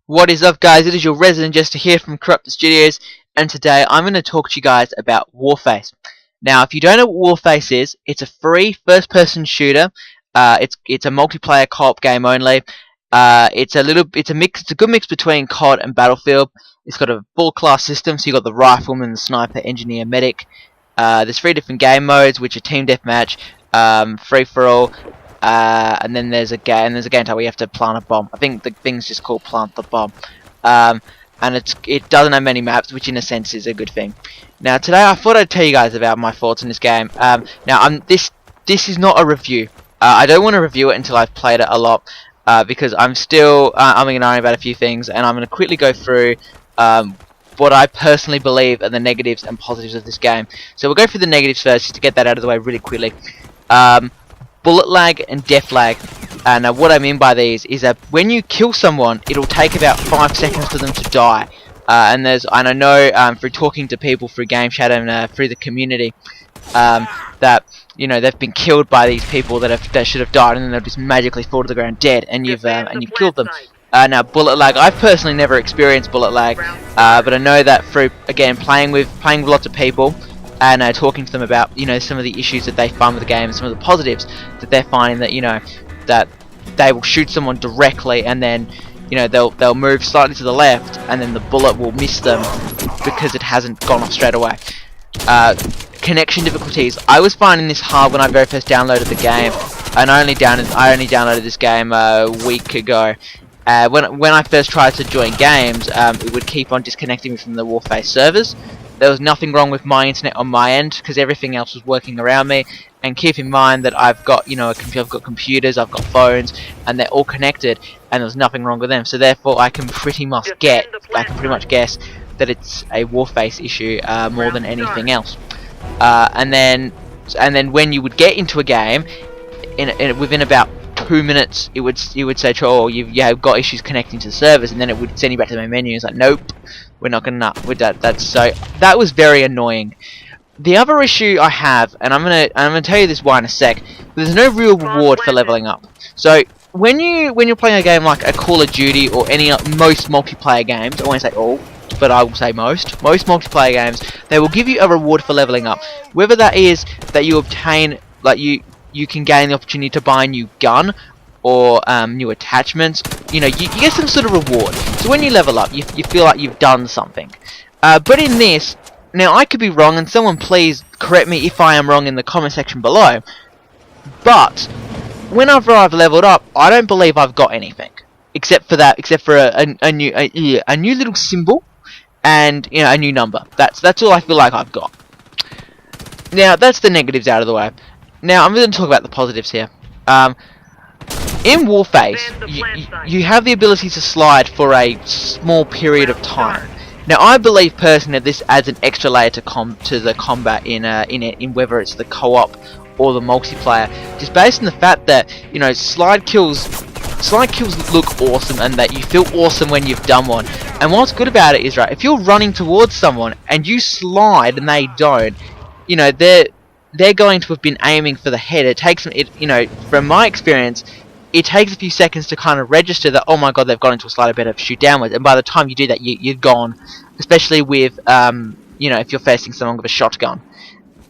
What is up, guys? It is your resident jester here from Corrupted Studios, and today I'm going to talk to you guys about Warface. Now, if you don't know what Warface is, it's a free first-person shooter. It's a multiplayer co-op game only. It's a good mix between COD and Battlefield. It's got a full class system, so you got the rifleman, the sniper, engineer, medic. There's 3 different game modes, which are team deathmatch, free for all. And then there's a game type where you have to plant a bomb. I think the thing's just called plant the bomb. And it doesn't have many maps, which in a sense is a good thing. Now today I thought I'd tell you guys about my thoughts on this game. This is not a review. I don't want to review it until I've played it a lot, because I'm still umming and ahhing about a few things, and I'm going to quickly go through what I personally believe are the negatives and positives of this game. So we'll go through the negatives first, just to get that out of the way really quickly. Bullet lag and death lag. And what I mean by these is that when you kill someone, it'll take about 5 seconds for them to die. And I know through talking to people through Game Chat and through the community, that they've been killed by these people that should have died, and then they'll just magically fall to the ground dead, and you've killed them. Now bullet lag, I've personally never experienced bullet lag, but I know that through playing with lots of people. And talking to them about some of the issues that they find with the game and some of the positives that they're finding, that that they will shoot someone directly, and then they'll move slightly to the left, and then the bullet will miss them because it hasn't gone off straight away. Connection difficulties. I was finding this hard when I very first downloaded the game, and I only downloaded this game a week ago. When I first tried to join games, it would keep on disconnecting me from the Warface servers. There was nothing wrong with my internet on my end, because everything else was working around me. And keep in mind that I've got I've got computers, I've got phones, and they're all connected, and there's nothing wrong with them. So therefore, I can pretty much guess that it's a Warface issue more than anything else. And then when you would get into a game, within about 2 minutes, you would say, "Oh, you've got issues connecting to the servers," and then it would send you back to the main menu. It's like, nope, we're not gonna with that. That was very annoying. The other issue I have, and I'm gonna tell you this why in a sec. There's no real reward for leveling up. So when you're playing a game like a Call of Duty or most multiplayer games, I won't say all, but I will say most multiplayer games, they will give you a reward for leveling up. Whether that is that you obtain, like you can gain the opportunity to buy a new gun, or new attachments. You get some sort of reward. So when you level up, you feel like you've done something. But in this, now I could be wrong, and someone please correct me if I am wrong in the comment section below. But whenever I've leveled up, I don't believe I've got anything except for a new little symbol and a new number. That's all I feel like I've got. Now that's the negatives out of the way. Now I'm going to talk about the positives here. In Warface, you have the ability to slide for a small period of time. Now I believe personally that this adds an extra layer to the combat in whether it's the co-op or the multiplayer, just based on the fact that slide kills look awesome, and that you feel awesome when you've done one. And what's good about it is, right, if you're running towards someone and you slide and they don't, they're going to have been aiming for the head. It takes from my experience, it takes a few seconds to kind of register that, oh my god, they've gone into a slide, I better shoot downwards. And by the time you do that, you're gone. Especially with if you're facing someone with a shotgun,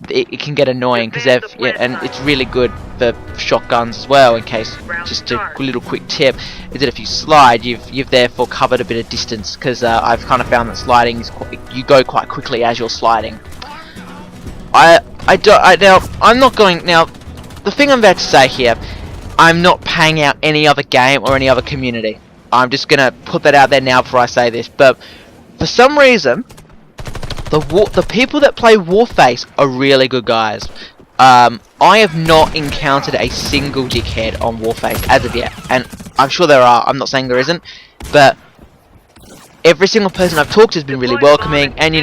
it can get annoying, because and it's really good for shotguns as well. In case, just a little quick tip is that if you slide, you've therefore covered a bit of distance, because I've kind of found that sliding is you go quite quickly as you're sliding. I'm not going now. The thing I'm about to say here, I'm not paying out any other game or any other community. I'm just gonna put that out there now before I say this. But for some reason, the people that play Warface are really good guys. I have not encountered a single dickhead on Warface as of yet, and I'm sure there are. I'm not saying there isn't, but every single person I've talked to has been really welcoming, and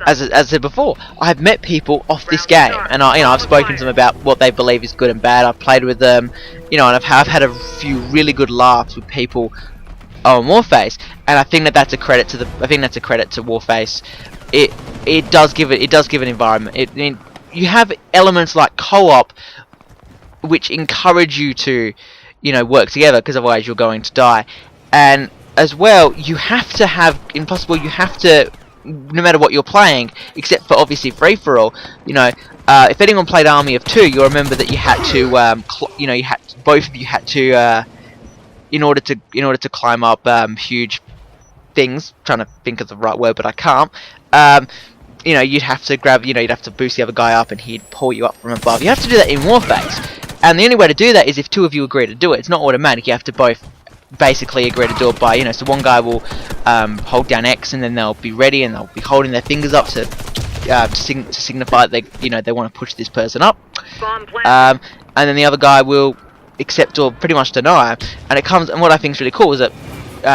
as I said before, I've met people off this game, and I've spoken to them about what they believe is good and bad. I've played with them, and I've had a few really good laughs with people on Warface, and I think that's a credit to Warface. It does give an environment. You have elements like co-op, which encourage you to work together, because otherwise you're going to die. And as well, you have to have impossible. You have to, no matter what you're playing, except for obviously free for all. You know, if anyone played Army of Two, you'll remember that you had to, you know, both of you had to, in order to climb up huge things. I'm trying to think of the right word, but I can't. You know, you'd have to grab, you know, you'd have to boost the other guy up and he'd pull you up from above. You have to do that in Warface. And the only way to do that is if two of you agree to do it. It's not automatic. You have to both basically agree to do it by, you know, so one guy will hold down X and then they'll be ready and they'll be holding their fingers up to signify that they, you know, they want to push this person up. And then the other guy will accept or pretty much deny. And it comes, and what I think is really cool is that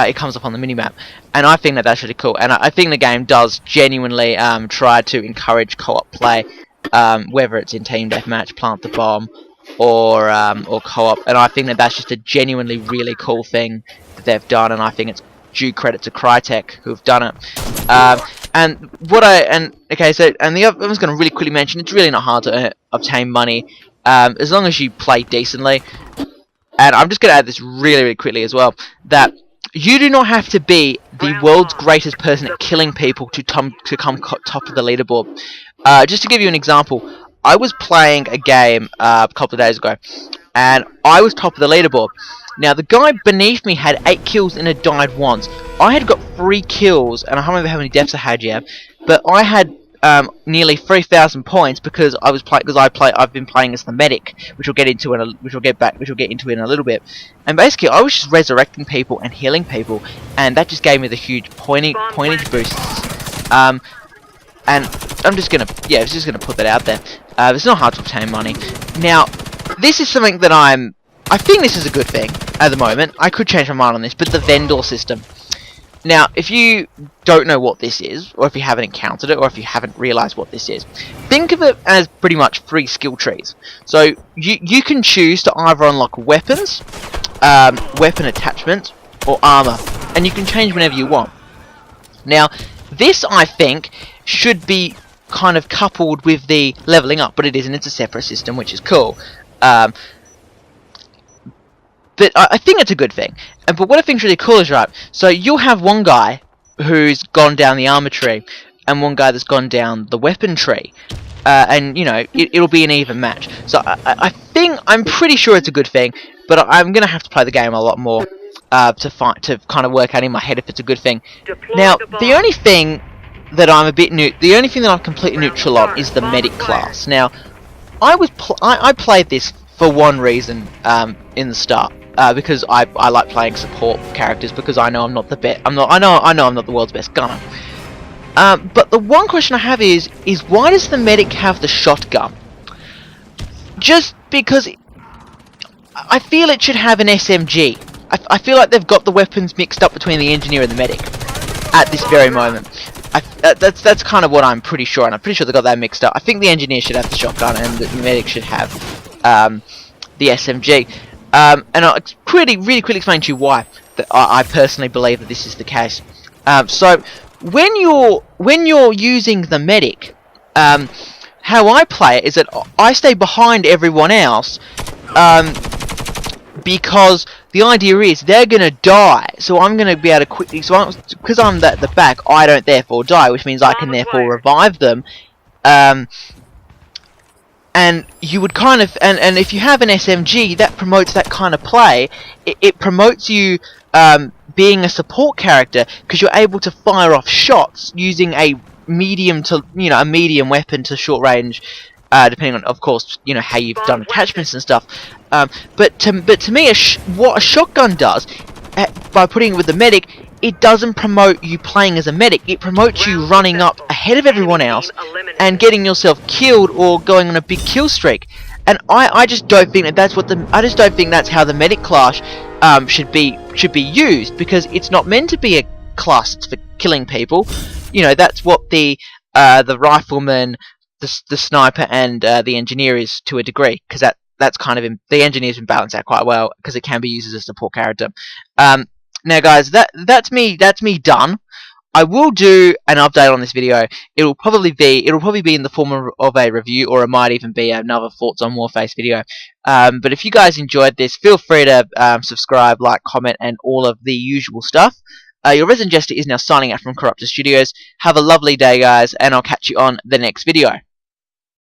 it comes up on the minimap, and I think that that's really cool. And I think the game does genuinely try to encourage co-op play, whether it's in team deathmatch, plant the bomb, or co-op. And I think that that's just a genuinely really cool thing that they've done, and I think it's due credit to Crytek who've done it. And the other I was going to really quickly mention, it's really not hard to obtain money as long as you play decently. And I'm just going to add this really, really quickly as well, that you do not have to be the world's greatest person at killing people to come top of the leaderboard. Just to give you an example, I was playing a game a couple of days ago, and I was top of the leaderboard. Now, the guy beneath me had 8 kills and had died once. I had got 3 kills, and I don't remember how many deaths I had yet, but I had nearly 3,000 points because I've been playing as the medic, which we'll get into in a little bit. And basically, I was just resurrecting people and healing people, and that just gave me the huge pointage boosts. And I'm just gonna put that out there. It's not hard to obtain money. Now, this is something that I think this is a good thing at the moment. I could change my mind on this, but the vendor system. Now, if you don't know what this is, or if you haven't encountered it, or if you haven't realised what this is, think of it as pretty much 3 skill trees. So, you can choose to either unlock weapons, weapon attachment, or armour, and you can change whenever you want. Now, this, I think, should be kind of coupled with the levelling up, but it isn't. It's a separate system, which is cool. But I think it's a good thing. But what I think is really cool is, right, so you'll have one guy who's gone down the armor tree, and one guy that's gone down the weapon tree. And, you know, it'll be an even match. So I'm pretty sure it's a good thing, but I'm going to have to play the game a lot more to kind of work out in my head if it's a good thing. Now, the only thing that I'm completely neutral on is the medic class. Now, I played this for one reason in the start. Because I like playing support characters, because I know I'm not the best. I know I'm not the world's best gunner. But the one question I have is why does the medic have the shotgun? Just because I feel it should have an SMG. I feel like they've got the weapons mixed up between the engineer and the medic at this very moment. That's kind of what I'm pretty sure, and I'm pretty sure they got that mixed up. I think the engineer should have the shotgun, and the medic should have the SMG. And I'll really quickly explain to you why I personally believe that this is the case. So when you're using the medic, how I play it is that I stay behind everyone else, because the idea is they're gonna die, so I'm gonna be able to quickly. Because I'm at the back, I don't therefore die, which means I can therefore revive them. And you would kind of, and if you have an SMG, that promotes that kind of play. It promotes you being a support character, because you're able to fire off shots using a medium weapon to short range, depending on, of course, how you've done attachments and stuff. But to me, what a shotgun does, by putting it with the medic, it doesn't promote you playing as a medic. It promotes you running up ahead of everyone else and getting yourself killed or going on a big kill streak. And I just don't think that's how the medic class should be used, because it's not meant to be a class for killing people. That's what the rifleman, the sniper, and the engineer is to a degree, because that's kind of the engineer's been balanced out quite well, because it can be used as a support character. Now, guys, that's me done. I will do an update on this video. It'll probably be in the form of a review, or it might even be another thoughts on Warface video. But if you guys enjoyed this, feel free to subscribe, like, comment, and all of the usual stuff. Your Resident Jester is now signing out from Corruptor Studios. Have a lovely day, guys, and I'll catch you on the next video.